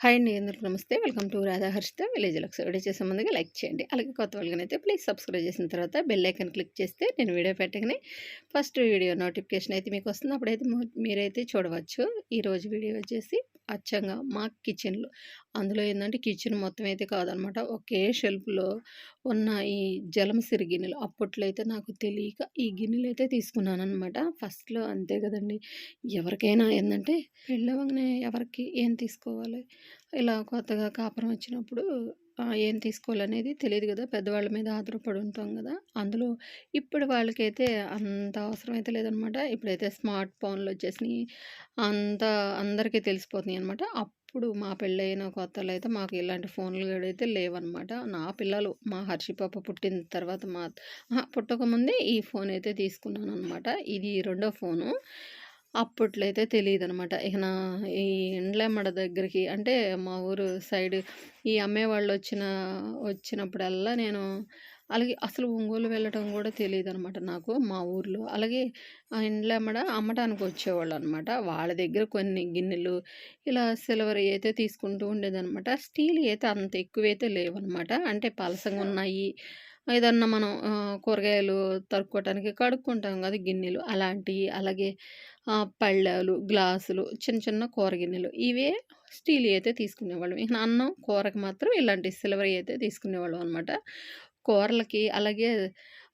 Hi అండి, అందరికీ నమస్తే. Welcome to Radha Harshitha village లక్స్. వీడియో చేసే ముందుగా లైక్ చేయండి. అలాగే కొత్త వాళ్ళకైతే ప్లీజ్ సబ్స్క్రైబ్ చేసిన తర్వాత బెల్ ఐకాన్ క్లిక్ చేస్తే నేను వీడియో పెట్టగానే ఫస్ట్ వీడియో నోటిఫికేషన్ అయితే మీకు వస్తుంది. అప్పుడైతే మీరైతే చూడవచ్చు. ఈరోజు వీడియో వచ్చేసి అచ్చంగా మా కిచెన్లో, అందులో ఏంటంటే కిచెన్ మొత్తం అయితే కాదనమాట, ఒకే షెల్ఫ్లో ఉన్న ఈ జలమసిరి గిన్నెలు. అప్పట్లో అయితే నాకు తెలియక ఈ గిన్నెలు అయితే తీసుకున్నాను అనమాట. ఫస్ట్లో అంతే కదండి, ఎవరికైనా ఏంటంటే పెళ్ళవగానే ఎవరికి ఏం తీసుకోవాలి, ఇలా కొత్తగా కాపురం వచ్చినప్పుడు ఏం తీసుకోవాలనేది తెలియదు కదా, పెద్దవాళ్ళ మీద ఆధారపడి ఉంటాం కదా. అందులో ఇప్పుడు వాళ్ళకైతే అంత అవసరం అయితే లేదనమాట. ఇప్పుడైతే స్మార్ట్ ఫోన్లు వచ్చేసినాయి, అంతా అందరికీ తెలిసిపోతున్నాయి అనమాట. అప్పుడు మా పెళ్ళైన కొత్తలో అయితే మాకు ఇలాంటి ఫోన్లు కూడా అయితే లేవన్నమాట. నా పిల్లలు మా హర్షి పాప పుట్టిన తర్వాత పుట్టకముందే ఈ ఫోన్ అయితే తీసుకున్నాను అనమాట. ఇది రెండో ఫోను. అప్పట్లో అయితే తెలీదనమాట. ఇక ఈ ఇండ్లెమ్మడ దగ్గరికి అంటే మా ఊరు సైడ్ ఈ అమ్మేవాళ్ళు వచ్చినప్పుడల్లా నేను అలాగే అసలు ఒంగోలు వెళ్ళటం కూడా తెలీదనమాట నాకు మా ఊర్లో. అలాగే ఆ ఇండ్లెమ్మడ అమ్మటానికి వచ్చేవాళ్ళనమాట. వాళ్ళ దగ్గర కొన్ని గిన్నెలు ఇలా సిల్వర్‌యి అయితే తీసుకుంటూ ఉండేదనమాట. స్టీల్‌యి అయితే అంత ఎక్కువైతే లేవనమాట. అంటే పలసగున్నాయి. ఏదన్నా మనం కూరగాయలు తరుక్కోవటానికి కడుక్కుంటాం కదా గిన్నెలు అలాంటియి. అలాగే పళ్ళాలు, గ్లాసులు, చిన్న చిన్న కూర గిన్నెలు ఇవే స్టీల్‌యి అయితే తీసుకునేవాళ్ళం. ఇక అన్నం, కూరకి మాత్రం ఇలాంటి సిల్వర్‌యి అయితే తీసుకునేవాళ్ళం అనమాట. కూరలకి అలాగే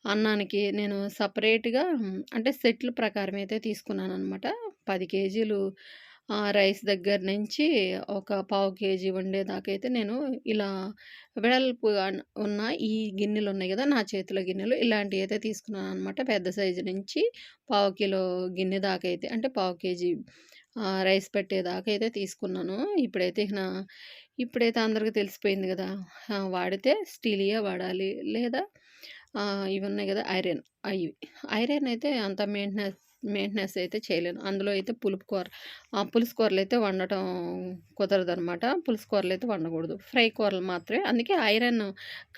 అన్నానికి నేను సెపరేట్‌గా అంటే సెట్‌ల ప్రకారం అయితే తీసుకున్నాననమాట. 10 కేజీలు రైస్ దగ్గర నుంచి ఒక పావు కేజీ వండేదాకైతే నేను ఇలా వెడల్పుగా ఉన్న ఈ గిన్నెలున్నాయి గదా, నా చేతిలో గిన్నెలు ఇలాంటియైతే తీసుకున్నాననమాట. పెద్ద సైజు నుంచి పావు కిలో గిన్నె దాకైతే అంటే పావు కేజీ రైస్ పెట్టేదాకా అయితే తీసుకున్నాను. ఇప్పుడైతే అందరికి తెలిసిపోయింది గదా, వాడితే స్టీలియే వాడాలి, లేదా ఇవి ఉన్నాయి గదా ఐరన్, ఐరన్ అయితే అంత మెయింటెనెన్స్ అయితే చేయలేను. అందులో అయితే పులుసు కూరలైతే వండటం కుదరదనమాట. పులుసు కూరలైతే వండకూడదు. ఫ్రై కూరలు మాత్రమే. అందుకే ఐరన్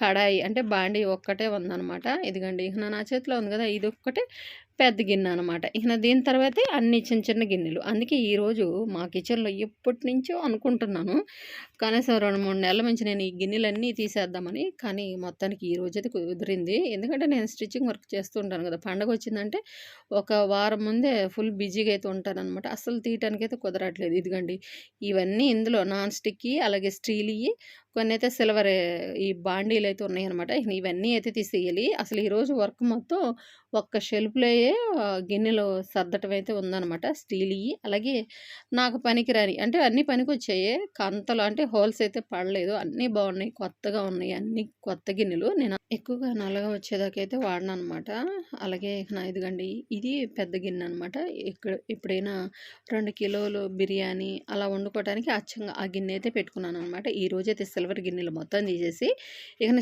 కడాయి అంటే బాండీ ఒక్కటే ఉందనమాట. ఇదిగోండి ఇక నా చేతిలో ఉంది గదా, ఇదొక్కటే పెద్ద గిన్నె అనమాట. ఇక దీని తర్వాతే అన్ని చిన్న చిన్న గిన్నెలు. అందుకే ఈరోజు మా కిచెన్‌లో ఎప్పటినుంచో అనుకుంటున్నాను, కనీసం 2, 3 నెలల నుంచి నేను ఈ గిన్నెలన్నీ తీసేద్దామని. కానీ మొత్తానికి ఈ రోజైతే కుదిరింది. ఎందుకంటే నేను స్టిచ్చింగ్ వర్క్ చేస్తూ ఉంటాను కదా. పండగొచ్చిందంటే ఒక వారం ముందే ఫుల్ బిజీగా అయితే ఉంటాననమాట. అస్సలు తీయటానికైతే కుదరట్లేదు. ఇదిగోండి ఇవన్నీ ఇందులో నాన్ స్టిక్‌యి, అలాగే స్టీల్‌యి, కొన్నైతే సిల్వర్ ఈ బాండీలైతే ఉన్నాయనమాట. ఇవన్నీ అయితే తీసేయాలి. అసలు ఈరోజు వర్క్ మొత్తం ఒక్క షెల్ఫ్‌లోయే గిన్నెలు సర్దటం అయితే ఉందనమాట. స్టీల్‌యి అలాగే నాకు పనికిరాని అంటే అన్నీ పనికొచ్చాయి. కంతలు అంటే హోల్స్ అయితే పడలేదు. అన్నీ బాగున్నాయి. కొత్తగా ఉన్నాయి. అన్నీ కొత్త గిన్నెలు. నేను ఎక్కువగా నల్లగా వచ్చేదాకైతే వాడననమాట. అలాగే ఇదిగోండి ఇది పెద్ద గిన్నె అనమాట. ఎప్పుడైనా 2 కిలోలు బిర్యానీ అలా వండుకోవటానికి అచ్చంగా ఆ గిన్నె అయితే పెట్టుకున్నాననమాట. ఈరోజైతే సిల్వర్ గిన్నెలు మొత్తం తీసేసి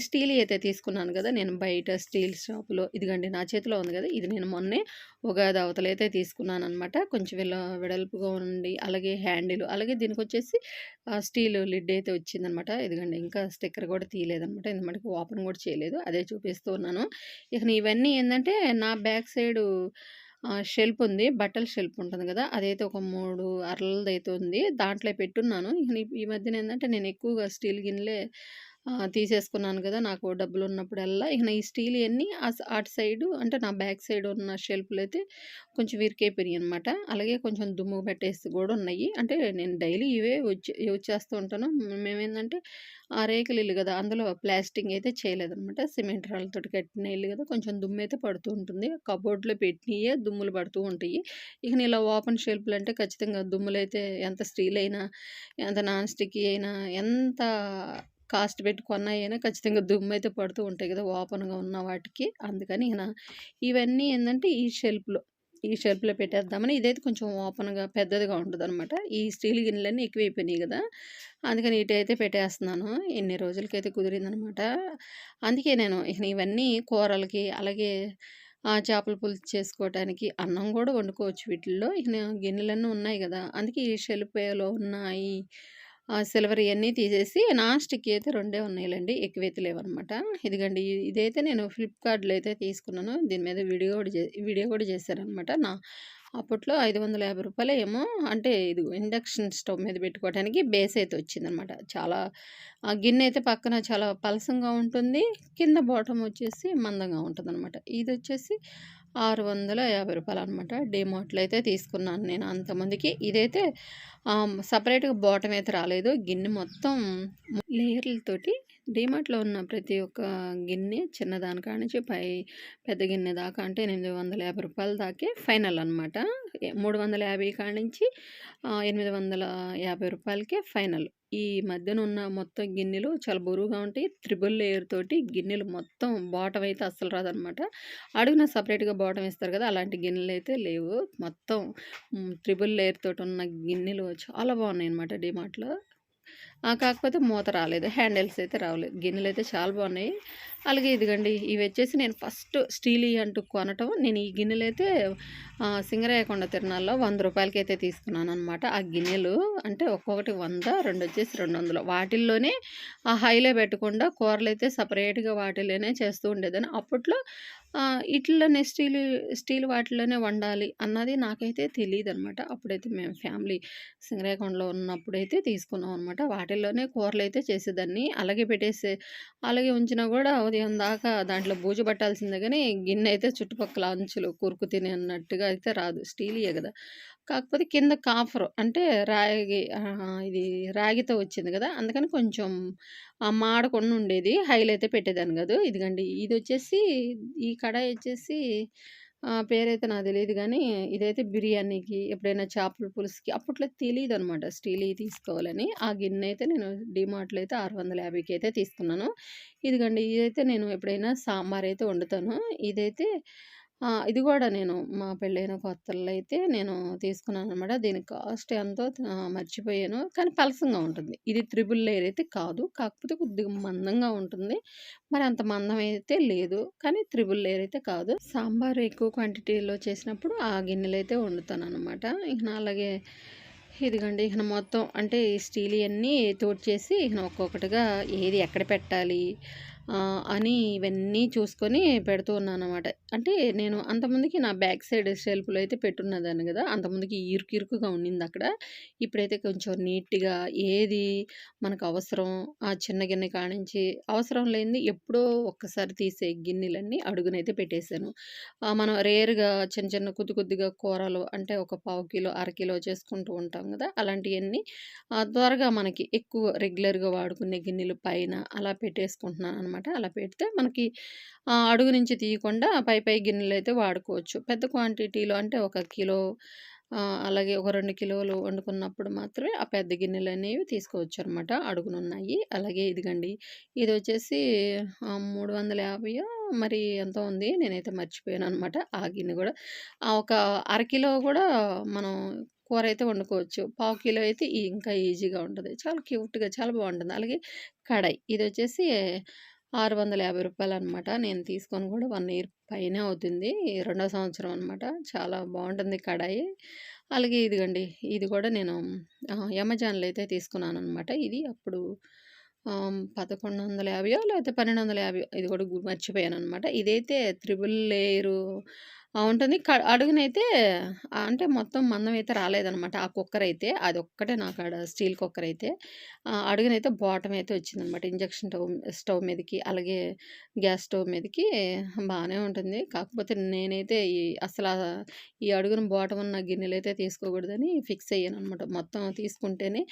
స్టీల్‌యి అయితే తీసుకున్నాను కదా. నేను బయట స్టీల్ షాపులో ఇదిగోండి నా చేతిలో ఉంది కదా, ఇది నేను మొన్నే ఉగాది అవతలైతే తీసుకున్నాననమాట. కొంచెం వెడల్పుగా ఉండి అలాగే హ్యాండిల్ అలాగే దీనికొచ్చేసి స్టీల్ లిడ్ అయితే వచ్చిందనమాట. ఇదిగోండి ఇంకా స్టిక్కర్ కూడా తీయలేదనమాట. ఎందుకంటే ఓపెన్ కూడా చేయలేదు. అదే చూపిస్తూ ఉన్నాను. ఇవన్నీ ఏందంటే నా బ్యాక్ సైడు షెల్ఫ్ ఉంది. బట్టల షెల్ఫ్ ఉంటుంది కదా, అదైతే ఒక 3 అరలదైతే ఉంది. దాంట్లో పెట్టున్నాను. ఈ మధ్యన ఏందంటే నేను ఎక్కువగా స్టీల్ గిన్నెలే తీసేసుకున్నాను కదా, నాకు డబ్బులున్నప్పుడల్లా. ఈ స్టీలియన్నీ అటు సైడు అంటే నా బ్యాక్ సైడ్ ఉన్న షెల్ఫ్‌లయితే కొంచెం ఇరుకైపోయినాయనమాట. అలాగే కొంచెం దుమ్ము పట్టేసి కూడా ఉన్నాయి. అంటే నేను డైలీ ఇవే యూజ్ చేస్తూ ఉంటాను. మేమేందంటే ఆ రేకుల ఇల్లు కదా, అందులో ప్లాస్టింగ్ అయితే చేయలేదనమాట. సిమెంట్ రాళ్ళతోటి కట్టిన ఇల్లు కదా, కొంచెం దుమ్మయితే పడుతూ ఉంటుంది. కబోర్డ్‌లో పెట్టినయే దుమ్ములు పడుతూ ఉంటాయి. ఇలా ఓపెన్ షెల్ఫ్‌లంటే ఖచ్చితంగా దుమ్ములైతే ఎంత స్టీల్ అయినా, ఎంత నాన్ స్టిక్కీ అయినా, ఎంత కాస్ట్ పెట్టి కొన్నాయైనా ఖచ్చితంగా దుమ్మయితే పడుతూ ఉంటాయి కదా ఓపెన్‌గా ఉన్న వాటికి. అందుకని ఇవన్నీ ఏందంటే ఈ షెల్ఫ్‌లో పెట్టేద్దామని. ఇదైతే కొంచెం ఓపెన్‌గా పెద్దదిగా ఉంటదనమాట. ఈ స్టీల్ గిన్నెలన్నీ ఎక్కువైపోయినాయి గదా, అందుకని ఇటైతే పెట్టేస్తున్నాను. ఇన్ని రోజులకైతే కుదిరిందనమాట. అందుకే నేను ఇవన్నీ కూరలకి అలాగే చేపల పులుసు చేసుకోవటానికి, అన్నం గూడా వండుకోవచ్చు వీటిల్లో. గిన్నెలన్నీ ఉన్నాయి గదా, అందుకే ఈ షెల్ఫ్‌లో ఉన్న ఈ సిల్వర్ ఇయన్నీ తీసేసి నాన్ స్టిక్‌యి అయితే 2 ఉన్నాయిలెండి. ఎక్కువైతే లేవనమాట. ఇదిగోండి ఇదైతే నేను ఫ్లిప్‌కార్ట్‌లో అయితే తీసుకున్నాను. దీని మీద వీడియో కూడా చేశారనమాట. అప్పట్లో రూ. 550 ఏమో. అంటే ఇదిగో ఇండక్షన్ స్టవ్ మీద పెట్టుకోవడానికి బేస్ అయితే వచ్చిందనమాట. చాలా గిన్నె అయితే పక్కన చాలా పలసంగా ఉంటుంది. కింద బాటమ్ వచ్చేసి మందంగా ఉంటుందనమాట. ఇదొచ్చేసి రూ. 650 అనమాట. డీమార్ట్‌లో అయితే తీసుకున్నాను నేను అంతమందికి. ఇదైతే సెపరేట్‌గా బాటమ్ అయితే రాలేదు. గిన్నె మొత్తం లేయర్‌లతోటి డీమార్ట్‌లో ఉన్న ప్రతి ఒక్క గిన్నె చిన్నదాని కాడ నుంచి పెద్ద గిన్నె దాకా అంటే రూ. 850 దాకే ఫైనల్ అనమాట. 350 కాడ నుంచి రూ. 850కే ఫైనల్. ఈ మధ్యన ఉన్న మొత్తం గిన్నెలు చాలా బరువుగా ఉంటాయి. త్రిబుల్ లేయర్ తోటి గిన్నెలు మొత్తం బాటమ్ అయితే అస్సలు రాదనమాట. అడుగున సెపరేట్‌గా బాటమ్ ఇస్తారు కదా! అలాంటి గిన్నెలైతే లేవు. మొత్తం త్రిబుల్ లేయర్ తోటి ఉన్న గిన్నెలు చాలా బాగున్నాయన్నమాట డీమార్ట్‌లో. కాకపోతే మూత రాలేదు. హ్యాండిల్స్ అయితే రావలేదు. గిన్నెలైతే చాలా బాగున్నాయి. అలాగే ఇదిగోండి ఇవొచ్చేసి నేను ఫస్ట్ స్టీలియి అంటూ కొనటం నేను ఈ గిన్నెలైతే సింగరాయకొండ తిరునాళ్ళలో రూ. 100కైతే తీసుకున్నాననమాట. ఆ గిన్నెలు అంటే ఒక్కొక్కటి 100, రెండొచ్చేసి 200. వాటిల్లోనే హైలో పెట్టకుండా కూరలైతే సెపరేట్‌గా వాటిలోనే చేస్తూ ఉండేదాన్ని. అప్పట్లో ఈటిల్లోనే స్టీల్ వాటిలోనే వండాలి అన్నది నాకైతే తెలీదనమాట. అప్పుడైతే మేము ఫ్యామిలీ సింగరాయకొండలో ఉన్నప్పుడైతే తీసుకున్నాం అనమాట. వాటిల్లోనే కూరలైతే చేసేదాన్ని. అలాగే ఉంచినా గూడా ఉదయం దాకా దాంట్లో బూజు పట్టాల్సిందే గానీ, గిన్నె అయితే చుట్టుపక్కల అంచులు కొరుకు తినేన్నట్టుగా అయితే రాదు. స్టీలియే గదా! కాకపోతే కింద కాఫర్ అంటే ఇది రాగితో వచ్చింది గదా! అందుకని కొంచెం మాడకుండా ఉండేది. హైలో అయితే పెట్టేదాన్ని గాదు. ఇదిగోండి ఇదొచ్చేసి ఈ కడాయి వచ్చేసి పేరైతే నాకు తెలీదు గానీ, ఇదైతే బిర్యానీకి, ఎప్పుడైనా చేపల పులుసుకి అప్పట్లో తెలీదనమాట స్టీలియి తీసుకోవాలని. ఆ గిన్నెయితే నేను డీమార్ట్‌లో అయితే 650కి అయితే తీసుకున్నాను. ఇదిగోండి ఇదైతే నేను ఎప్పుడైనా సాంబారైతే వండుతాను. ఇదైతే ఇది గూడా నేను మా పెళ్ళైన కొత్తల్లో అయితే నేను తీసుకున్నాననమాట. దీని కాస్ట్ ఎంతో మర్చిపోయాను. కానీ పలసంగా ఉంటుంది. ఇది త్రిబుల్ లేయర్ అయితే కాదు. కాకపోతే కొద్దిగా మందంగా ఉంటుంది. మరి అంత మందం అయితే లేదు. కానీ త్రిబుల్ లేయర్ అయితే కాదు. సాంబారు ఎక్కువ క్వాంటిటీలో చేసినప్పుడు ఆ గిన్నెలైతే వండుతాననమాట. ఇక అలాగే ఇదిగోండి ఇక మొత్తం అంటే ఈ స్టీలియన్నీ తోడ్చేసి ఇక ఒక్కొక్కటిగా ఏది ఎక్కడ పెట్టాలి అని ఇవన్నీ చూసుకొని పెడుతూ ఉన్నాననమాట. అంటే నేను అంతకుముందుకి నా బ్యాక్ సైడ్ షెల్ఫ్‌లో అయితే పెట్టున్నదాన్ని గదా! అంతకుముందుకి ఇరుకుగా ఉండిందక్కడ. ఇప్పుడైతే కొంచెం నీట్‌గా ఏది మనకు అవసరం ఆ చిన్న గిన్నె కానించి అవసరం లేనిది ఎప్పుడో ఒక్కసారి తీసే గిన్నెలన్నీ అడుగునైతే పెట్టేసాను. మనం రేర్‌గా చిన్న చిన్న కొద్దిగా కూరలు అంటే ఒక పావు కిలో, అర కిలో చేసుకుంటూ ఉంటాం గదా! అలాంటియన్నీ త్వరగా మనకి ఎక్కువ రెగ్యులర్‌గా వాడుకునే గిన్నెలు పైన అలా పెట్టేసుకుంటున్నాననమాట. అలా పెడితే మనకి అడుగు నుంచి తీయకుండా పై గిన్నెలైతే వాడుకోవచ్చు. పెద్ద క్వాంటిటీలో అంటే ఒక కిలో అలాగే ఒక 2 కిలోలు వండుకున్నప్పుడు మాత్రమే ఆ పెద్ద గిన్నెలనేవి తీసుకోవచ్చనమాట. అడుగునున్నాయి. అలాగే ఇదిగండి ఇదొచ్చేసి 350 మరి ఎంతో ఉంది. నేనైతే మర్చిపోయాననమాట. ఆ గిన్నె గూడా ఒక అరకిలో గూడా మనం కూరైతే వండుకోవచ్చు. పావు కిలో అయితే ఇంకా ఈజీగా ఉంటది. చాలా క్యూట్‌గా చాలా బావుంటుంది. అలాగే కడాయి ఇదొచ్చేసి రూ. 650 అనమాట. నేను తీసుకొని గూడా 1 ఇయర్ పైనే అవుతుంది. రెండో సంవత్సరం అనమాట. చాలా బావుంటుంది కడాయి. అలాగే ఇదిగోండి ఇది గూడా నేను అమెజాన్‌లో అయితే తీసుకున్నాననమాట. ఇది అప్పుడు 1150 లేకపోతే 1250 ఇది కూడా మర్చిపోయాననమాట. ఇదైతే త్రిబుల్ లేయరు ఉంటుంది. అడుగునైతే అంటే మొత్తం మందం అయితే రాలేదనమాట. ఆ కుక్కరైతే అదొక్కటే నాకాడ స్టీల్ కుక్కరైతే. అడుగునైతే బాటమ్ అయితే వచ్చిందనమాట. ఇంజక్షన్ స్టవ్ మీదకి అలాగే గ్యాస్ స్టవ్ మీదకి బానే ఉంటుంది. కాకపోతే నేనైతే ఈ అడుగున బాటమ్ ఉన్న గిన్నెలైతే తీసుకోకూడదని ఫిక్స్ అయ్యాననమాట. మొత్తం తీసుకుంటేనే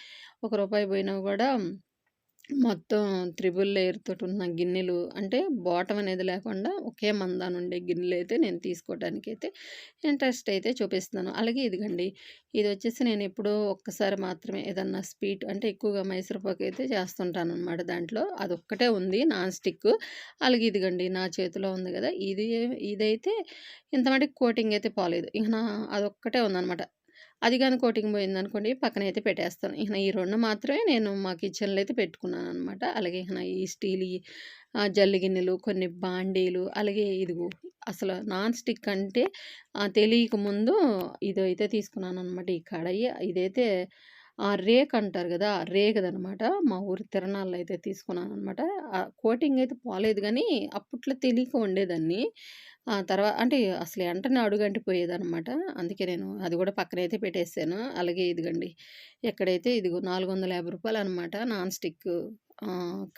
ఒక రూపాయి పోయినా గూడా మొత్తం త్రిబుల్ లేయర్ తోటున్న గిన్నెలు అంటే బాటమ్ అనేది లేకుండా ఒకే మందానుండే గిన్నెలైతే నేను తీసుకోవటానికైతే ఇంట్రెస్ట్ అయితే చూపిస్తున్నాను. అలాగే ఇదిగండి ఇదొచ్చేసి నేను ఎప్పుడో ఒక్కసారి మాత్రమే ఏదన్నా స్వీట్ అంటే ఎక్కువగా మైసూర్ పాక్ అయితే చేస్తుంటాననమాట దాంట్లో. అదొక్కటే ఉంది నాన్ స్టిక్. అలాగే ఇదిగండి నా చేతిలో ఉంది గదా! ఇదైతే ఇంత మటికి కోటింగ్ అయితే పోలేదు. ఇక అదొక్కటే ఉందనమాట. అది గాని కోటింగ్ పోయిందనుకోండి పక్కనైతే పెట్టేస్తాను. ఇక ఈ 2 మాత్రమే నేను మా కిచెన్‌లో అయితే పెట్టుకున్నాననమాట. అలాగే ఇక ఈ స్టీల్‌యి జల్లి గిన్నెలు, కొన్ని బాండీలు, అలాగే ఇదిగో అసలు నాన్ స్టిక్ అంటే తెలియక ముందు ఇదైతే తీసుకున్నాననమాట. ఈ కడాయి ఇదైతే రేక్ అంటారు గదా! రేగదనమాట. మా ఊరి తిరణాల్లో అయితే తీసుకున్నాననమాట. కోటింగ్ అయితే పోలేదు గానీ, అప్పట్లో తెలియక వండేదాన్ని. అంటే అసలు ఎంటనే అడుగంటిపోయేదనమాట. అందుకే నేను అది గూడా పక్కనైతే పెట్టేసాను. అలాగే ఇదిగోండి, ఎక్కడైతే ఇదిగో రూ. 450 అనమాట నాన్ స్టిక్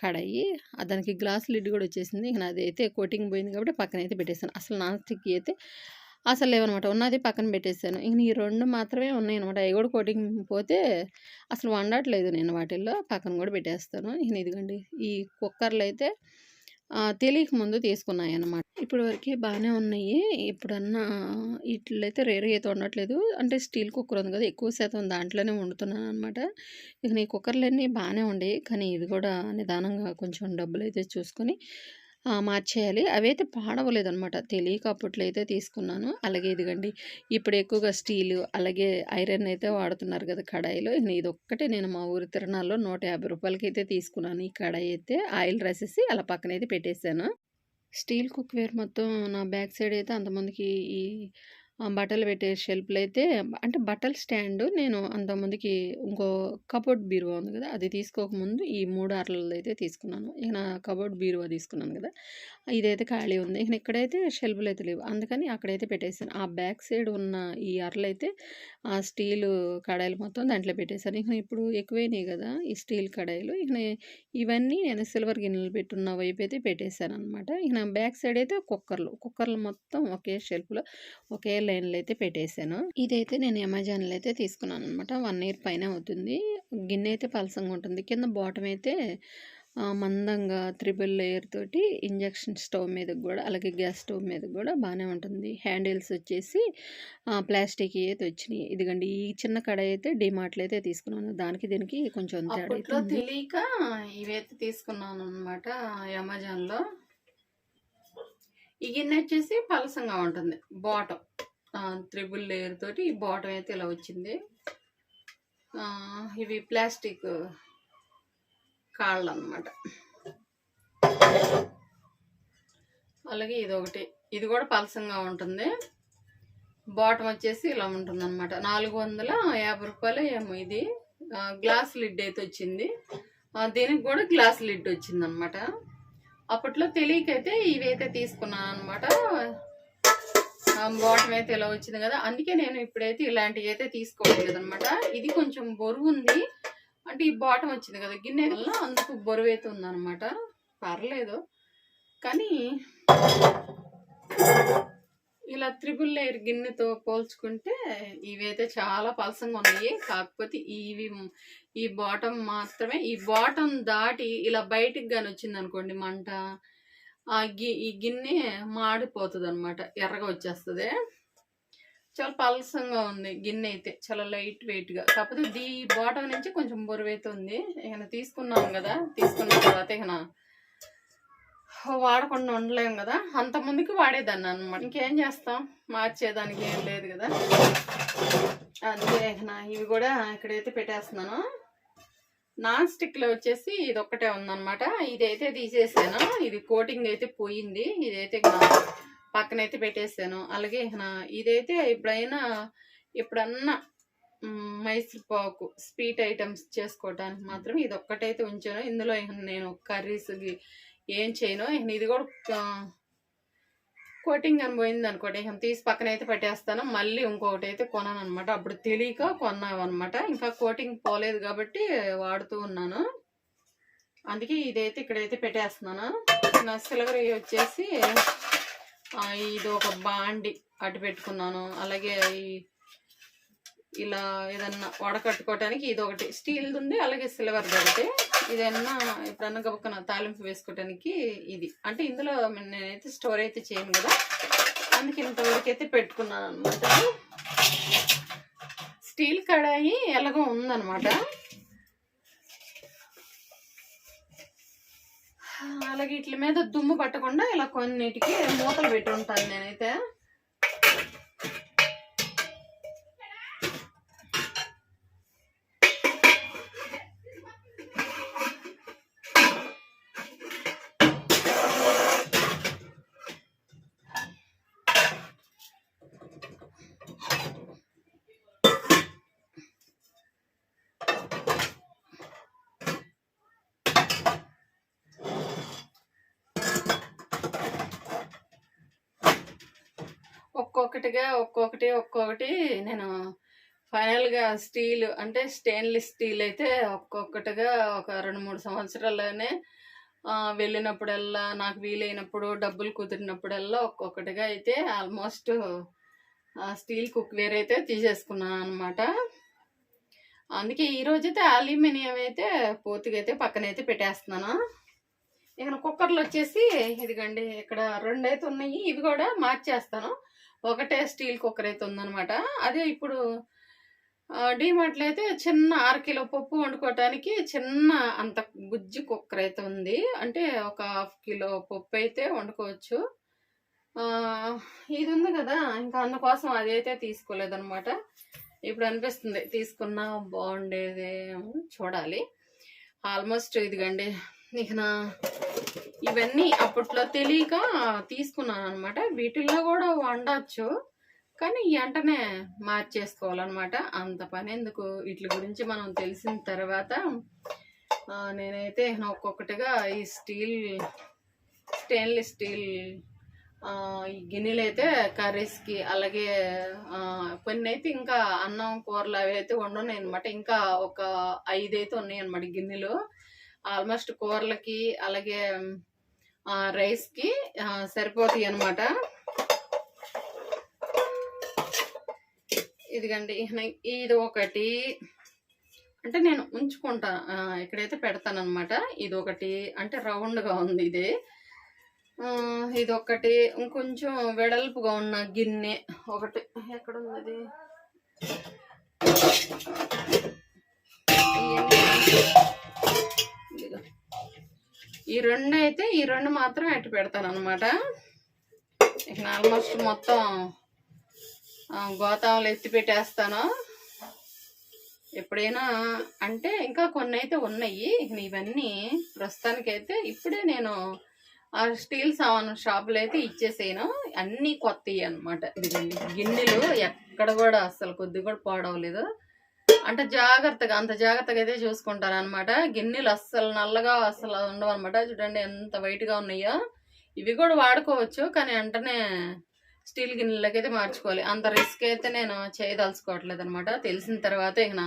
కడాయి. దానికి గ్లాస్ లిడ్ గూడా వచ్చేసింది. ఇక నాదైతే కోటింగ్ పోయింది కాబట్టి పక్కనైతే పెట్టేసాను. అసలు నాన్ స్టిక్‌యి అయితే అసలు లేవనమాట. ఉన్నది పక్కన పెట్టేసాను. ఇంక ఈ 2 మాత్రమే ఉన్నాయనమాట. అయి గూడా కోటింగ్ పోతే అసలు వండట్లేదు నేను వాటిల్లో. పక్కన గూడా పెట్టేస్తాను. ఇక ఇదిగోండి, ఈ కుక్కర్‌లయితే తెలియక ముందు తీసుకున్నాయనమాట. ఇప్పటి వరకి బానే ఉన్నాయి. ఎప్పుడన్నా ఈటిల్లో రేర్‌గా అయితే వండట్లేదు. అంటే స్టీల్ కుక్కర్ ఉంది కదా! ఎక్కువ శాతం దాంట్లోనే వండుతున్నాననమాట. ఇక ఈ కుక్కర్‌లన్నీ బానే ఉండేయి. కానీ ఇది గూడా నిదానంగా కొంచెం డబ్బులైతే చూసుకొని మార్చేయాలి. అవైతే పాడవలేదనమాట. తెలియక అప్పట్లో అయితే తీసుకున్నాను. అలాగే ఇదిగోండి, ఇప్పుడు ఎక్కువగా స్టీలు, అలాగే ఐరన్ అయితే వాడుతున్నారు కదా కడాయిలో. ఇదొక్కటే నేను మా ఊరి తిరణాల్లో రూ. 150కి తీసుకున్నాను. ఈ కడాయి అయితే ఆయిల్ రాసేసి అలా పక్కనైతే పెట్టేసాను. స్టీల్ కుక్‌వేర్ మొత్తం నా బ్యాక్ సైడ్ అయితే అంతకుముందుకి ఈ బట్టలు పెట్టే షెల్ఫ్‌లయితే, అంటే బట్టల స్టాండు నేను అంతకుముందుకి ఇంకో కబోర్డ్ బీరువా ఉంది గదా! అది తీసుకోకముందు ఈ 3 అరలదయితే తీసుకున్నాను. ఇక నా కబోర్డ్ బీరువా తీసుకున్నాను గదా! ఇదైతే ఖాళీ ఉంది. ఇక ఇక్కడైతే షెల్ఫ్‌లయితే లేవు. అందుకని అక్కడైతే పెట్టేసాను. ఆ బ్యాక్ సైడ్ ఉన్న ఈ అరలయితే స్టీలు కడాయిలు మొత్తం దాంట్లో పెట్టేసాను. ఇక ఇప్పుడు ఎక్కువైనాయి గదా! ఈ స్టీల్ కడాయిలు. ఇవన్నీ నేను సిల్వర్ గిన్నెలు పెట్టున్న వైపయితే పెట్టేసాననమాట. ఇక నా బ్యాక్ సైడ్ అయితే కుక్కర్లు మొత్తం ఒకే షెల్ఫ్‌లో ఒకే లైన్‌లో అయితే పెట్టేసాను. ఇదైతే నేను అమెజాన్‌లో అయితే తీసుకున్నాననమాట. 1 ఇయర్ పైనే అవుతుంది. గిన్నె అయితే పలసంగా ఉంటుంది. కింద బాటమ్ అయితే మందంగా త్రిబుల్ లేయర్ తోటి ఇంజక్షన్ స్టవ్ మీదకి గూడా, అలాగే గ్యాస్ స్టవ్ మీదకి గూడా బానే ఉంటుంది. హ్యాండిల్స్ వచ్చేసి ప్లాస్టిక్‌యి అయితే వచ్చినియి. ఇదిగోండి, ఈ చిన్న కడాయి అయితే డీమార్ట్‌లో అయితే తీసుకున్నాను. దానికి దీనికి కొంచెం తేడా అయితే అప్పట్లో ఉంది. తెలియక ఇవైతే తీసుకున్నాననమాట అమెజాన్‌లో. ఈ గిన్నె వచ్చేసి పలసంగా ఉంటుంది. బాటమ్ త్రిబుల్ లేయర్ తోటి ఈ బాటమ్ అయితే ఇలా వచ్చింది. ఇవి ప్లాస్టిక్ కాళ్ళు అనమాట. అలాగే ఇదొకటి, ఇది కూడా పలసంగా ఉంటుంది. బాటమ్ వచ్చేసి ఇలా ఉంటుంది అనమాట. రూ. 450 ఏమో ఇది. గ్లాస్ లిడ్ అయితే వచ్చింది. దీనికి కూడా గ్లాస్ లిడ్ వచ్చింది అనమాట. అప్పట్లో తెలియకైతే ఇవైతే తీసుకున్నాను అనమాట. బాటమ్ అయితే ఇలా వచ్చింది కదా, అందుకే నేను ఇప్పుడైతే ఇలాంటివి అయితే తీసుకోవట్లేదు అనమాట. ఇది కొంచెం బరువు ఉంది, అంటే ఈ బాటమ్ వచ్చింది కదా గిన్నె వల్ల, అందుకు బరువు అయితే ఉందన్నమాట. పర్లేదు, కానీ ఇలా త్రిబుల్ లేయర్ గిన్నెతో పోల్చుకుంటే ఇవైతే చాలా పలసంగా ఉన్నాయి. కాకపోతే ఈ బాటమ్ మాత్రమే, ఈ బాటమ్ దాటి ఇలా బయటికి కానీ వచ్చింది అనుకోండి మంట, ఈ గిన్నె మాడిపోతుంది అనమాట, ఎర్రగా వచ్చేస్తుంది. చాలా పలసంగా ఉంది గిన్నె అయితే, చాలా లైట్ వెయిట్గా. కాకపోతే ఈ బాటమ్ నుంచి కొంచెం బరువు అయితే ఉంది. ఇక తీసుకున్నాం కదా, తీసుకున్న తర్వాత ఇక వాడకుండా ఉండలేం కదా. అంత ముందుకు వాడేదాన్ని అనమాట. ఇంకేం చేస్తాం, మార్చేదానికి ఏం లేదు కదా. అందుకే ఇవి కూడా ఇక్కడైతే పెట్టేస్తున్నాను. నాన్ స్టిక్లో వచ్చేసి ఇది ఒక్కటే ఉందన్నమాట. ఇదైతే తీసేసాను. ఇది కోటింగ్ అయితే పోయింది. ఇదైతే పక్కనైతే పెట్టేసాను. అలాగే ఇదైతే ఎప్పుడన్నా మైసూర్ పాకు స్వీట్ ఐటమ్స్ చేసుకోవడానికి మాత్రం ఇది ఒక్కటైతే ఉంచాను. ఇందులో నేను కర్రీస్ ఏం చేయను. ఇది కూడా కోటింగ్ అని పోయింది అనుకోండి, తీసి పక్కన అయితే పెట్టేస్తాను. మళ్ళీ ఇంకొకటి అయితే కొనాను అనమాట. అప్పుడు తెలియక కొన్నాను అనమాట. ఇంకా కోటింగ్ పోలేదు కాబట్టి వాడుతూ ఉన్నాను. అందుకే ఇదైతే ఇక్కడైతే పెట్టేస్తున్నాను. నా సిల్వర్ వచ్చేసి ఇది ఒక బాండి అటు పెట్టుకున్నాను. అలాగే ఇలా ఏదన్నా వడకట్టుకోవటానికి ఇది ఒకటి స్టీల్ది ఉంది, అలాగే సిల్వర్ది ఒకటి. ఇదన్నా ఎప్పుడన్నా గబక్కన తాలింపు వేసుకోవటానికి ఇది. అంటే ఇందులో నేనైతే స్టోర్ అయితే చేయను కదా, అందుకే ఇంతవరకు అయితే పెట్టుకున్నాను అనమాట. స్టీల్ కడాయి ఎలాగో ఉందన్నమాట. అలాగే వీటి మీద దుమ్ము పట్టకుండా ఇలా కొన్నిటికి మూతలు పెట్టి ఉంటాను నేనైతే. ఒక్కొక్కటి నేను ఫైనల్గా స్టీల్ అంటే స్టెయిన్లెస్ స్టీల్ అయితే ఒక్కొక్కటిగా ఒక 2-3 సంవత్సరాల్లోనే వెళ్ళినప్పుడల్లా నాకు వీలైనప్పుడు డబ్బులు కుదిరినప్పుడల్లా ఒక్కొక్కటిగా అయితే ఆల్మోస్ట్ స్టీల్ కుక్వేర్ అయితే తీసేసుకున్నాను అనమాట. అందుకే ఈరోజైతే అల్యూమినియం అయితే పూర్తిగా అయితే పక్కనైతే పెట్టేస్తున్నాను. ఇక కుక్కర్లు వచ్చేసి ఇదిగండి ఇక్కడ 2 అయితే ఉన్నాయి, ఇవి కూడా మార్చేస్తాను. ఒకటే స్టీల్ కుక్కర్ అయితే ఉందనమాట. అదే ఇప్పుడు డీమార్ట్లో అయితే చిన్న 1/2 కిలో పప్పు వండుకోవటానికి చిన్న అంత గుజ్జు కుక్కర్ అయితే ఉంది. అంటే ఒక 1/2 కిలో పప్పు అయితే వండుకోవచ్చు. ఇది ఉంది కదా, ఇంకా అందుకోసం అదైతే తీసుకోలేదనమాట. ఇప్పుడు అనిపిస్తుంది తీసుకున్నా బాగుండేదేమో, చూడాలి. ఆల్మోస్ట్ ఇదిగండి ఇక ఇవన్నీ అప్పట్లో తెలియక తీసుకున్నాను అనమాట. వీటిల్లో కూడా వండచ్చు, కానీ వెంటనే మార్చేసుకోవాలన్నమాట. అంత పని ఎందుకు, వీటి గురించి మనం తెలిసిన తర్వాత నేనైతే ఒక్కొక్కటిగా ఈ స్టెయిన్లెస్ స్టీల్ ఈ గిన్నెలు అయితే కర్రీస్కి, అలాగే కొన్ని అయితే ఇంకా అన్నం కూరలు అవి అయితే వండున్నాయి అనమాట. ఇంకా ఒక 5 అయితే ఉన్నాయి అనమాట గిన్నెలు. ఆల్మోస్ట్ కూరలకి అలాగే రైస్కి సరిపోతాయి అనమాట. ఇదిగండి ఇది ఒకటి అంటే నేను ఉంచుకుంటా, ఇక్కడైతే పెడతాను అనమాట. ఇది ఒకటి అంటే రౌండ్గా ఉంది ఇది ఒకటి. ఇంకొంచెం వెడల్పుగా ఉన్న గిన్నె ఒకటి ఎక్కడ ఉన్నది, ఈ 2 అయితే ఈ 2 మాత్రం అట్టు పెడతాను అనమాట. ఇక ఆల్మోస్ట్ మొత్తం గోతాములు ఎత్తి పెట్టేస్తాను ఎప్పుడైనా. అంటే ఇంకా కొన్ని అయితే ఉన్నాయి. ఇవన్నీ ప్రస్తుతానికైతే ఇప్పుడే నేను స్టీల్ సామాన్ షాపులో అయితే ఇచ్చేసాను. అన్నీ కొత్తవి అనమాట. ఇదిగండి గిన్నెలు ఎక్కడ కూడా అసలు కొద్ది కూడా పాడవలేదు. అంటే అంత జాగ్రత్తగా అయితే చూసుకుంటాను అనమాట. గిన్నెలు అస్సలు నల్లగా అస్సలు ఉండవు అనమాట. చూడండి ఎంత వైట్గా ఉన్నాయో. ఇవి కూడా వాడుకోవచ్చు, కానీ వెంటనే స్టీల్ గిన్నెలకైతే మార్చుకోవాలి. అంత రిస్క్ అయితే నేను చేయదలుచుకోవట్లేదు అనమాట. తెలిసిన తర్వాత ఇక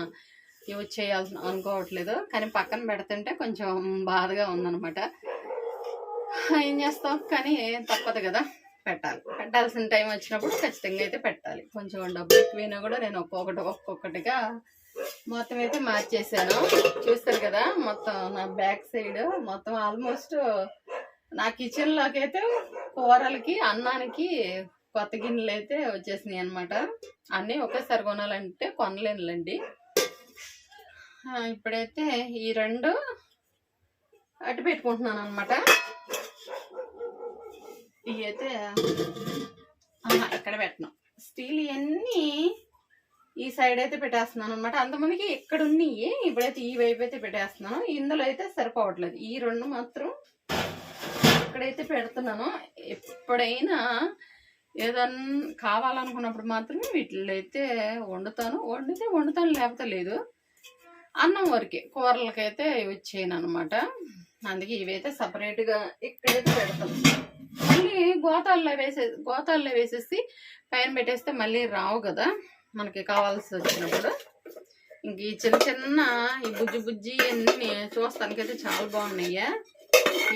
యూజ్ చేయాల్సిన అనుకోవట్లేదు, కానీ పక్కన పెడుతుంటే కొంచెం బాధగా ఉందనమాట. ఏం చేస్తాం, కానీ తప్పదు కదా, పెట్టాల్సిన టైం వచ్చినప్పుడు ఖచ్చితంగా అయితే పెట్టాలి. కొంచెం డబ్బు ఎక్కువైనా కూడా నేను ఒక్కొక్కటిగా మొత్తం అయితే మార్చేసాను. చూస్తారు కదా, మొత్తం నా బ్యాక్ సైడ్ మొత్తం ఆల్మోస్ట్ నా కిచెన్లోకి అయితే కూరలకి అన్నానికి కొత్త గిన్నెలు అయితే వచ్చేసినాయి అనమాట. అన్నీ ఒకేసారి కొనాలంటే కొనలేనులేండి. ఇప్పుడైతే ఈ 2 అటు పెట్టుకుంటున్నాను అనమాట. ఇవి అయితే ఎక్కడ పెట్టను, స్టీల్ ఇవన్నీ ఈ సైడ్ అయితే పెట్టేస్తున్నాను అనమాట. అంతమందికి ఇక్కడ ఉన్నాయి, ఇప్పుడైతే ఈ వైపు అయితే పెట్టేస్తున్నాను. ఇందులో అయితే సరిపోవట్లేదు. ఈ 2 మాత్రం ఇక్కడైతే పెడుతున్నాను. ఎప్పుడైనా ఏదన్నా కావాలనుకున్నప్పుడు మాత్రమే వీటిల్లో అయితే వండుతాను, లేకపోతే లేదు. అన్నం వరకే, కూరలకైతే వచ్చేయను అనమాట. అందుకే ఇవైతే సపరేట్గా ఇక్కడైతే పెడతాను. మళ్ళీ గోతాల్లో వేసేసి పైన పెట్టేస్తే మళ్ళీ రావు కదా మనకి కావాల్సి వచ్చినప్పుడు. ఇంక ఈ చిన్న ఈ బుజ్జి అన్నీ చూస్తానికైతే చాలా బాగున్నాయి.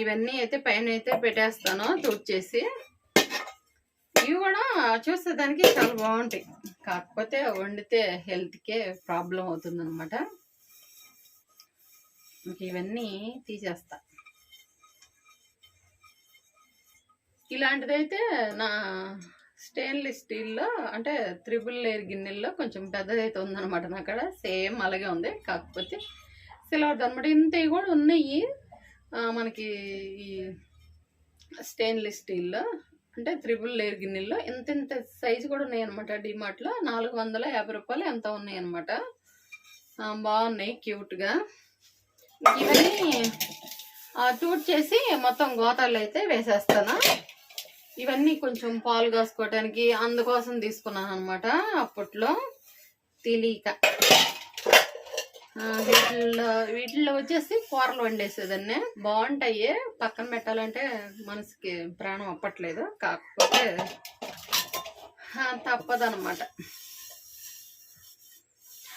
ఇవన్నీ అయితే పైన అయితే పెట్టేస్తాను తుడిచేసి. ఇవి కూడా చూసేదానికి చాలా బాగుంటాయి, కాకపోతే వండితే హెల్త్కే ప్రాబ్లం అవుతుంది అనమాట. ఇంక ఇవన్నీ తీసేస్తా. ఇలాంటిదైతే నా స్టెయిన్లెస్ స్టీల్లో అంటే 3 లేయర్ గిన్నెల్లో కొంచెం పెద్దదైతే ఉందన్నమాట. నా కాడ సేమ్ అలాగే ఉంది, కాకపోతే సిల్వర్ది అనమాట. ఇంతవి కూడా ఉన్నాయి మనకి ఈ స్టెయిన్లెస్ స్టీల్లో అంటే 3 లేయర్ గిన్నెల్లో ఇంత సైజు కూడా ఉన్నాయి అనమాట. డిమార్ట్లో 450 రూపాయలు ఎంత ఉన్నాయి అనమాట. బాగున్నాయి, క్యూట్గా. ఇవన్నీ టూట్ చేసి మొత్తం గోతాల్లో అయితే వేసేస్తాను. ఇవన్నీ కొంచెం పాలు కాసుకోవటానికి అందుకోసం తీసుకున్నాను అనమాట. అప్పట్లో తెలియక వీటిల్లో వచ్చేసి కూరలు వండేసేదాన్ని. బాగుంటాయి, పక్కన పెట్టాలంటే మనసుకి ప్రాణం అప్పట్లేదు. కాకపోతే తప్పదనమాట.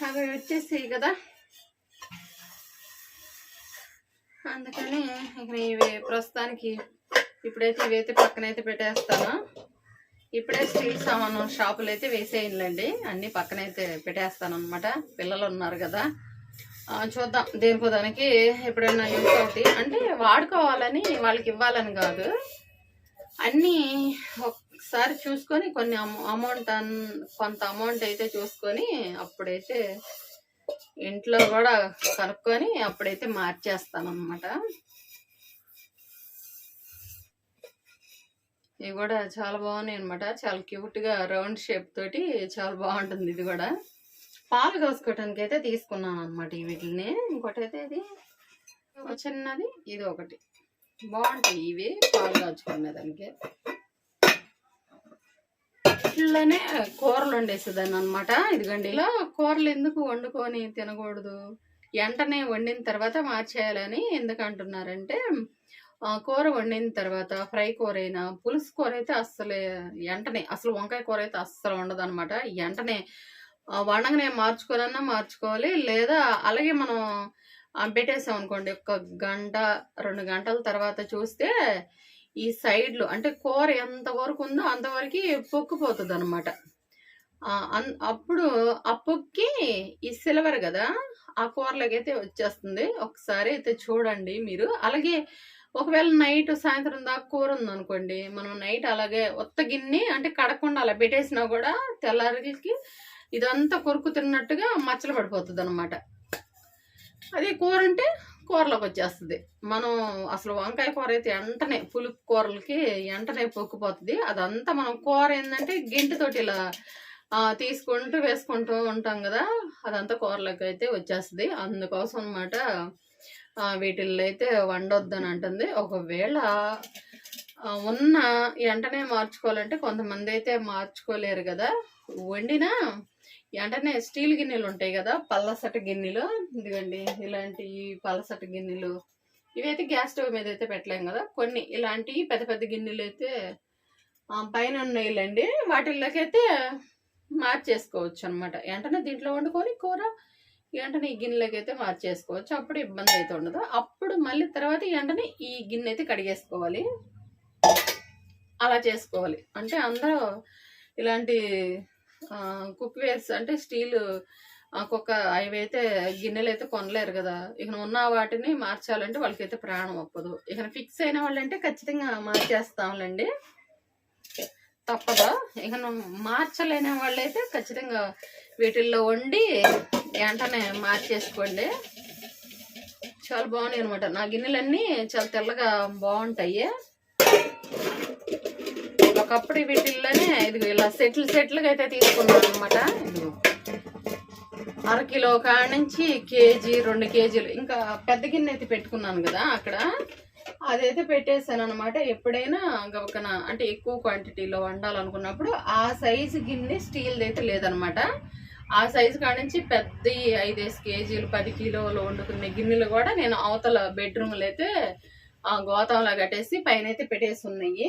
అవి వచ్చేసి కదా, అందుకని ఇక ఇవి ప్రస్తుతానికి ఇప్పుడైతే ఇవైతే పక్కనైతే పెట్టేస్తాను. ఇప్పుడే స్టీల్ సామాను షాపులు అయితే వేసేయండి, అన్నీ పక్కనైతే పెట్టేస్తాను అనమాట. పిల్లలు ఉన్నారు కదా, చూద్దాం దేనికో దానికి ఎప్పుడైనా యూస్ అవుతాయి. అంటే వాడుకోవాలని వాళ్ళకి ఇవ్వాలని కాదు, అన్నీ ఒకసారి చూసుకొని కొన్ని కొంత అమౌంట్ అయితే చూసుకొని అప్పుడైతే ఇంట్లో కూడా కనుక్కొని అప్పుడైతే మార్చేస్తాను అనమాట. ఇవి కూడా చాలా బాగున్నాయి అనమాట, చాలా క్యూట్గా రౌండ్ షేప్ తోటి చాలా బాగుంటుంది. ఇది కూడా పాలు కాసుకోవటానికి అయితే తీసుకున్నాను అనమాట వీటిని. ఇంకోటి అయితే ఇది చిన్నది, ఇది ఒకటి బాగుంటాయి ఇవి పాలు కాచుకునేదానికి. ఇట్లానే కూరలు వండేసేదాన్ని అనమాట. ఇదిగండి, ఇలా కూరలు ఎందుకు వండుకొని తినకూడదు, వెంటనే వండిన తర్వాత మార్చేయాలని ఎందుకు అంటున్నారంటే, కూర వండిన తర్వాత ఫ్రై కూర అయినా పులుసు కూర అయితే అస్సలే వెంటనే, అసలు వంకాయ కూర అయితే అస్సలు ఉండదు అనమాట. వెంటనే వండగానే మార్చుకోవాలి, లేదా అలాగే మనం పెట్టేసాం అనుకోండి, 1 గంట 2 గంటల తర్వాత చూస్తే ఈ సైడ్లు అంటే కూర ఎంతవరకు ఉందో అంతవరకు పొక్కుపోతుంది అనమాట. అప్పుడు ఆ పొక్కి ఈ సిల్వర్ కదా, ఆ కూరలకైతే వచ్చేస్తుంది. ఒకసారి అయితే చూడండి మీరు. అలాగే ఒకవేళ నైట్ సాయంత్రం దాకా కూర ఉందనుకోండి, మనం నైట్ అలాగే ఒత్త గిన్నె అంటే కడకుండా అలా పెట్టేసినా కూడా తెల్లారికి ఇదంతా కొరుకు తిన్నట్టుగా మచ్చలు పడిపోతుంది అనమాట. అదే కూర అంటే కూరలోకి వచ్చేస్తుంది. మనం అసలు వంకాయ కూర అయితే వెంటనే పులుపు కూరలకి వెంటనే పొక్కుపోతుంది. అదంతా మనం కూర ఏంటంటే గింటితోటి ఇలా తీసుకుంటూ వేసుకుంటూ ఉంటాం కదా, అదంతా కూరలోకి అయితే వచ్చేస్తుంది. అందుకోసం అనమాట వీటిల్లో అయితే వండొద్దని అంటుంది. ఒకవేళ ఉన్న వెంటనే మార్చుకోవాలంటే కొంతమంది అయితే మార్చుకోలేరు కదా, వండినా వెంటనే స్టీల్ గిన్నెలు ఉంటాయి కదా, పల్లసటి గిన్నెలు. ఇదిగండి ఇలాంటి పల్లసటి గిన్నెలు, ఇవైతే గ్యాస్ స్టవ్ మీద అయితే పెట్టలేం కదా, కొన్ని ఇలాంటి పెద్ద పెద్ద గిన్నెలు అయితే పైన ఉన్నాయిలండి, వాటిల్లోకైతే మార్చేసుకోవచ్చు అనమాట. వెంటనే దీంట్లో వండుకొని కూర వెంటనే ఈ గిన్నెలోకి అయితే మార్చేసుకోవచ్చు. అప్పుడు ఇబ్బంది అయితే ఉండదు. అప్పుడు మళ్ళీ తర్వాత వెంటనే ఈ గిన్నె అయితే కడిగేసుకోవాలి, అలా చేసుకోవాలి. అంటే అందరూ ఇలాంటి కుక్వేర్స్ అంటే స్టీల్ అవైతే గిన్నెలు అయితే కొనలేరు కదా. ఇక ఉన్న వాటిని మార్చాలంటే వాళ్ళకైతే ప్రాణం ఒప్పదు. ఇక ఫిక్స్ అయిన వాళ్ళంటే ఖచ్చితంగా మార్చేస్తాంలేండి, తప్పదా. ఇక మార్చలేని వాళ్ళైతే ఖచ్చితంగా వీటిల్లో వండి వెంటనే మార్చేసుకోండి. చాలా బాగున్నాయి అనమాట. నా గిన్నెలన్నీ చాలా తెల్లగా బాగుంటాయి. ఒకప్పుడు వీటిల్లోనే ఇదిగో ఇలా సెట్లుగా అయితే తీసుకున్నాను అనమాట. ఇదిగో 1/2 కిలో కాడ నుంచి కేజీ 2 కేజీలు, ఇంకా పెద్ద గిన్నె అయితే పెట్టుకున్నాను కదా అక్కడ, అదైతే పెట్టేసాను అనమాట. ఎప్పుడైనా గబకన అంటే ఎక్కువ క్వాంటిటీలో వండాలనుకున్నప్పుడు ఆ సైజు గిన్నె స్టీల్ది అయితే లేదనమాట. ఆ సైజు కాడ నుంచి పెద్ద 5 కేజీలు 10 కిలోలు వండుకునే గిన్నెలు కూడా నేను అవతల బెడ్రూమ్లో అయితే గోతంలా కట్టేసి పైన అయితే పెట్టేసి ఉన్నాయి.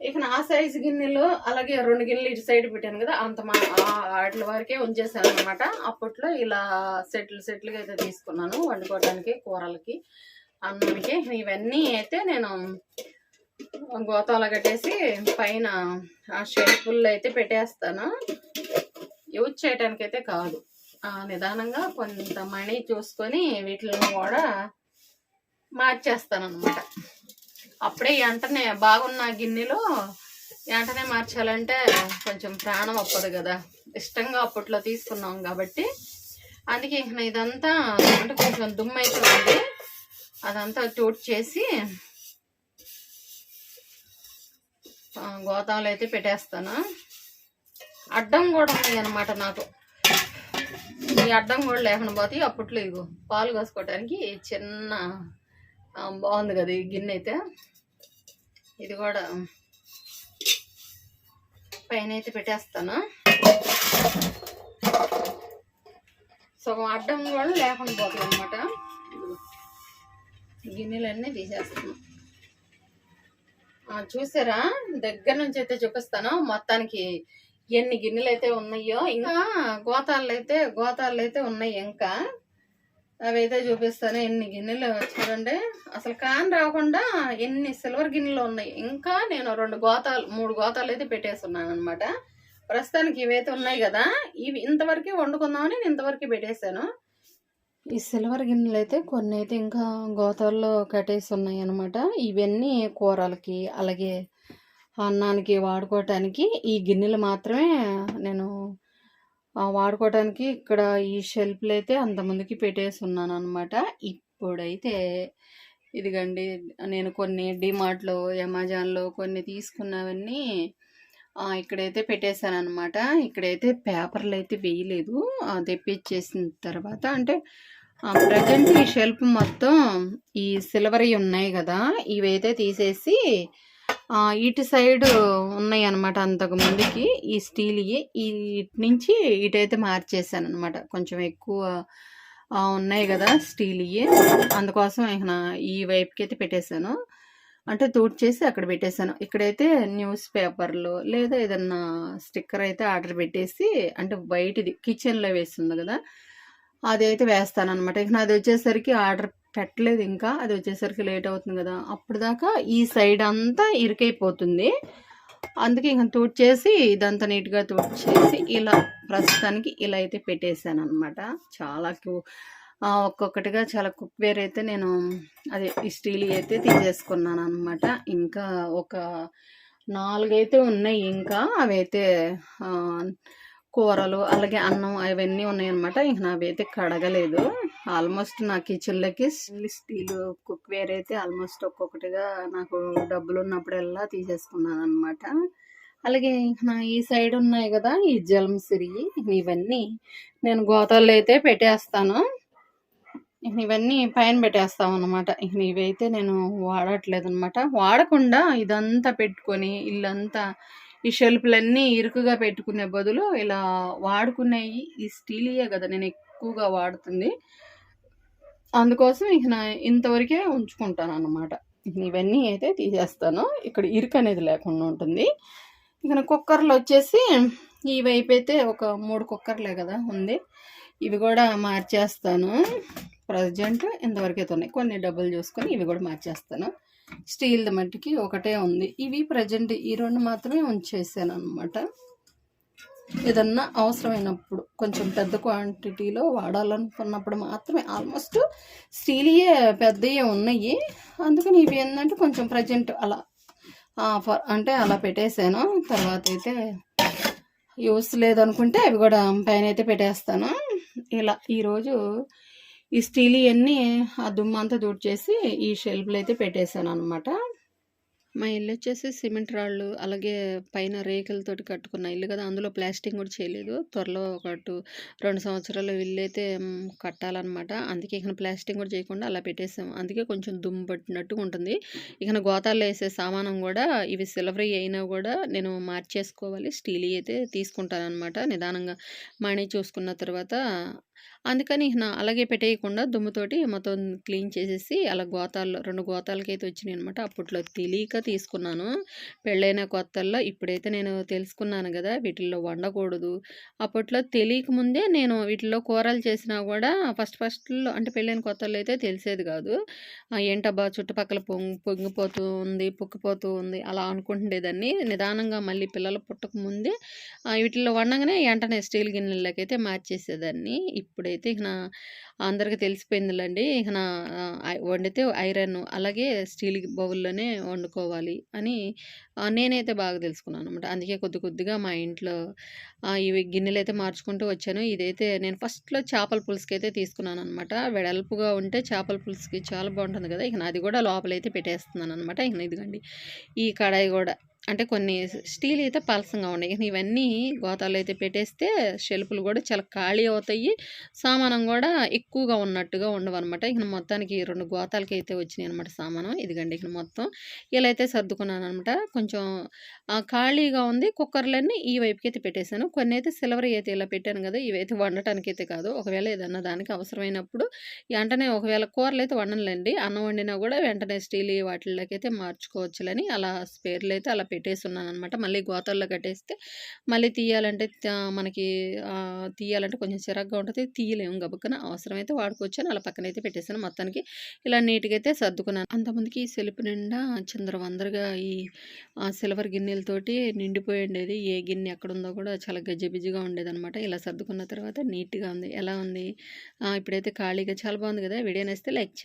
ఇక ఆ సైజు గిన్నెలు అలాగే 2 గిన్నెలు ఇటు సైడ్ పెట్టాను కదా, వాటి వరకే ఉంచేసాను అనమాట. అప్పట్లో ఇలా సెట్లుగా అయితే తీసుకున్నాను వండుకోవడానికి, కూరలకి, అన్నానికి. ఇవన్నీ అయితే నేను గోతాలు కట్టేసి పైన ఆ షెల్ఫుల్లో అయితే పెట్టేస్తాను. యూజ్ చేయటానికి అయితే కాదు, నిదానంగా కొంత మనీ చూసుకొని వీటిని కూడా మార్చేస్తాను అనమాట. అప్పుడే వెంటనే బాగున్న గిన్నెలో వెంటనే మార్చాలంటే కొంచెం ప్రాణం ఒప్పదు కదా, ఇష్టంగా అప్పట్లో తీసుకున్నాం కాబట్టి. అందుకే ఇదంతా అంటే కొంచెం దుమ్ము అయితే ఉంది, అదంతా టూట్ చేసి గోతాలు అయితే పెట్టేస్తాను. అడ్డం కూడా ఉన్నాయి అనమాట నాకు, ఈ అడ్డం కూడా లేకుండా పోతే. అప్పట్లో ఇగో పాలు కోసుకోవటానికి చిన్న బాగుంది కదా ఈ గిన్నె అయితే, ఇది కూడా పైన అయితే పెట్టేస్తాను. సగం అడ్డం కూడా లేకుండా పోతుంది అనమాట. గిన్నెలన్నీ తీసేస్తాను. చూసారా? దగ్గర నుంచి అయితే చూపిస్తాను. మొత్తానికి ఎన్ని గిన్నెలు అయితే ఉన్నాయో, ఇంకా గోతాలు అయితే ఉన్నాయి. ఇంకా అవైతే చూపిస్తాను. ఎన్ని గిన్నెలు చూడండి, అసలు కాని రాకుండా ఎన్ని సిల్వర్ గిన్నెలు ఉన్నాయి. ఇంకా నేను 3 గోతాలు అయితే పెట్టేస్తున్నాను అనమాట. ప్రస్తుతానికి ఇవైతే ఉన్నాయి కదా, ఇవి ఇంతవరకే వండుకుందామని నేను ఇంతవరకు పెట్టేశాను. ఈ సిల్వర్ గిన్నెలు అయితే కొన్ని అయితే ఇంకా గోతాల్లో కట్టేసి ఉన్నాయి అనమాట. ఇవన్నీ కూరలకి అలాగే అన్నానికి వాడుకోవటానికి ఈ గిన్నెలు మాత్రమే నేను వాడుకోవటానికి ఇక్కడ ఈ షెల్ఫ్లు అయితే అంతమందికి పెట్టేసి ఉన్నాను అనమాట. ఇప్పుడైతే ఇదిగండి, నేను కొన్ని డిమార్ట్లో అమెజాన్లో కొన్ని తీసుకున్నవన్నీ ఇక్కడైతే పెట్టేశాను అనమాట. ఇక్కడైతే పేపర్లు అయితే వేయలేదు. తెప్పించేసిన తర్వాత అంటే ప్రజెంట్ ఈ షెల్ఫ్ మొత్తం ఈ సిల్వర్ ఉన్నాయి కదా, ఇవైతే తీసేసి ఇటు సైడ్ ఉన్నాయి అనమాట. అంతకు ముందుకి ఈ స్టీల్ ఇటు నుంచి ఇటైతే మార్చేసాను అనమాట. కొంచెం ఎక్కువ ఉన్నాయి కదా స్టీల్ అందుకోసం ఈ వైపుకి అయితే పెట్టేశాను. అంటే చేసి అక్కడ పెట్టేశాను. ఇక్కడైతే న్యూస్ పేపర్లు లేదా ఏదన్నా స్టిక్కర్ అయితే ఆర్డర్ పెట్టేసి, అంటే బయటిది కిచెన్లో వేస్తుంది కదా, అది అయితే వేస్తాను అనమాట. ఇక అది వచ్చేసరికి ఆర్డర్ పెట్టలేదు, ఇంకా అది వచ్చేసరికి లేట్ అవుతుంది కదా, అప్పుడు దాకా ఈ సైడ్ అంతా ఇరుకైపోతుంది. అందుకే ఇంక చేసి ఇదంతా నీట్గా చేసి ఇలా ప్రస్తుతానికి ఇలా అయితే పెట్టేశాను అనమాట. చాలా ఒక్కొక్కటిగా చాలా కుక్వేర్ అయితే నేను అదే ఈ స్టీల్ అయితే తీసేసుకున్నాను అనమాట. ఇంకా ఒక 4 అయితే ఉన్నాయి. ఇంకా అవైతే కూరలు అలాగే అన్నం అవన్నీ ఉన్నాయన్నమాట. ఇంక అవైతే కడగలేదు. ఆల్మోస్ట్ నా కిచెన్లోకి స్టీల్ కుక్వేర్ అయితే ఆల్మోస్ట్ ఒక్కొక్కటిగా నాకు డబ్బులు ఉన్నప్పుడల్లా తీసేసుకున్నాను అనమాట. అలాగే నా ఈ సైడ్ ఉన్నాయి కదా ఈ జలంసిరి, ఇవన్నీ నేను గోతాల్లో అయితే పెట్టేస్తాను. ఇవన్నీ పైన పెట్టేస్తాం అనమాట. ఇవైతే నేను వాడట్లేదు అనమాట. వాడకుండా ఇదంతా పెట్టుకొని ఇల్లంతా ఈ షెల్ఫ్లన్నీ ఇరుకుగా పెట్టుకునే బదులు ఇలా వాడుకునేవి ఈ స్టీలియే కదా నేను ఎక్కువగా వాడుతుంది. అందుకోసం నా ఇంతవరకే ఉంచుకుంటాను అనమాట. ఇవన్నీ అయితే తీసేస్తాను. ఇక్కడ ఇరుకు అనేది లేకుండా ఉంటుంది. ఇక కుక్కర్లు వచ్చేసి ఈ వైపు అయితే ఒక 3 కుక్కర్లే కదా ఉంది. ఇవి కూడా మార్చేస్తాను. ప్రజెంట్ ఇంతవరకు అయితే ఉన్నాయి. కొన్ని డబ్బులు చూసుకొని ఇవి కూడా మార్చేస్తాను. స్టీల్ది మట్టికి ఒకటే ఉంది. ఇవి ప్రజెంట్ ఈ 2 మాత్రమే ఉంచేసాను అనమాట. ఏదన్నా అవసరమైనప్పుడు కొంచెం పెద్ద క్వాంటిటీలో వాడాలనుకున్నప్పుడు మాత్రమే. ఆల్మోస్ట్ స్టీలియే పెద్దయే ఉన్నాయి. అందుకని ఇవి ఏంటంటే కొంచెం ప్రజెంట్ అలా అంటే అలా పెట్టేశాను. తర్వాత అయితే యూస్ లేదనుకుంటే అవి కూడా పైన అయితే పెట్టేస్తాను. ఇలా ఈరోజు ఈ స్టీల్ ఇవన్నీ ఆ దుమ్మంతా చేసి ఈ షెల్ఫ్లో అయితే పెట్టేశాను అనమాట. మా ఇల్లు వచ్చేసి సిమెంట్ రాళ్ళు అలాగే పైన రేకులతోటి కట్టుకున్న ఇల్లు కదా, అందులో ప్లాస్టింగ్ కూడా చేయలేదు. త్వరలో 2 సంవత్సరాలు ఇల్లు అయితే కట్టాలన్నమాట. అందుకే ఇక ప్లాస్టింగ్ కూడా చేయకుండా అలా పెట్టేసాము. అందుకే కొంచెం దుమ్ము పట్టినట్టుగా ఉంటుంది. ఇక గోతాల్లో వేసే సామానం కూడా ఇవి సిల్వర్ అయినా కూడా నేను మార్చేసుకోవాలి. స్టీల్ అయితే తీసుకుంటాను అనమాట నిదానంగా మనీ చూసుకున్న తర్వాత. అందుకని అలాగే పెట్టేయకుండా దుమ్ముతోటి మొత్తం క్లీన్ చేసేసి అలా 2 గోతాలకైతే వచ్చినాయి అనమాట. అప్పట్లో తెలియక తీసుకున్నాను. పెళ్ళైన కొత్తల్లో ఇప్పుడైతే నేను తెలుసుకున్నాను కదా వీటిల్లో వండకూడదు. అప్పట్లో తెలియక ముందే నేను వీటిల్లో కూరలు చేసినా కూడా ఫస్ట్లో అంటే పెళ్ళైన కొత్తల్లో అయితే తెలిసేది కాదు. ఏంటబ్బా చుట్టుపక్కల పొంగిపోతూ ఉంది, పొక్కిపోతూ ఉంది అలా అనుకుంటుండేదాన్ని. నిదానంగా మళ్ళీ పిల్లలు పుట్టక ముందే వీటిల్లో వండగానే వెంటనే స్టీల్ గిన్నెలకైతే మార్చేసేదాన్ని. ఇప్పుడైతే ఇక అందరికీ తెలిసిపోయిందిలేండి. ఇక వండితే ఐరన్ అలాగే స్టీల్ బౌల్లోనే వండుకోవాలి అని నేనైతే బాగా తెలుసుకున్నాను అనమాట. అందుకే కొద్దిగా మా ఇంట్లో ఇవి గిన్నెలు అయితే మార్చుకుంటూ వచ్చాను. ఇదైతే నేను ఫస్ట్లో చేపల పులుసుకి అయితే తీసుకున్నాను అనమాట. వెడల్పుగా ఉంటే చేపల పులుసుకి చాలా బాగుంటుంది కదా. ఇక అది కూడా లోపలైతే పెట్టేస్తున్నాను అనమాట. ఇక ఇదిగండి ఈ కడాయి కూడా అంటే కొన్ని స్టీల్ అయితే పలసంగా ఉన్నాయి. ఇక ఇవన్నీ గోతాల్లో అయితే పెట్టేస్తే షెల్ఫ్‌లు గూడా చాలా ఖాళీ అవుతాయి. సామానం గూడా ఎక్కువగా ఉన్నట్టుగా ఉండవనమాట. ఇక మొత్తానికి 2 గోతాలకైతే వచ్చినాయనమాట సామాను. ఇదిగండి ఇక మొత్తం ఇలా అయితే సర్దుకున్నాననమాట. కొంచెం ఖాళీగా ఉంది. కుక్కర్‌లన్నీ ఈ వైపుకైతే పెట్టేశాను. కొన్నైతే సిల్వర్‌యి అయితే ఇలా పెట్టాను గదా! ఇవైతే వండటానికైతే కాదు. ఒకవేళ ఏదన్నా దానికి అవసరమైనప్పుడు వెంటనే ఒకవేళ కూరలైతే వండనులేండి. అన్నం వండినా గూడా వెంటనే స్టీల్‌యి వాటిల్లోకైతే మార్చుకోవచ్చులని అలా స్పేర్‌లయితే అలా పెట్టేసున్నాననమాట. మళ్ళీ గోతాల్లో కట్టేస్తే మళ్ళీ తీయాలంటే మనకి తీయాలంటే కొంచెం చిరాకుగా ఉంటది. తీయలేము గబుక్కన. అవసరమైతే వాడుకోవచ్చని అలా పక్కనైతే పెట్టేసాను. మొత్తానికి ఇలా నీట్‌గా అయితే సర్దుకున్నాను. అంతకుముందుకి ఈ సెల్ఫ్ నిండా చిందరవందరగా ఈ సిల్వర్ గిన్నెలతోటి నిండిపోయి ఉండేది. ఏ గిన్నె ఎక్కడుందో కూడా చాలా గజిబిజిగా ఉండేదనమాట. ఇలా సర్దుకున్న తర్వాత నీట్‌గా ఉంది. ఎలా ఉంది? ఇప్పుడైతే ఖాళీగా చాలా బాగుంది కదా! వీడియో నచ్చితే లైక్ చేయండి.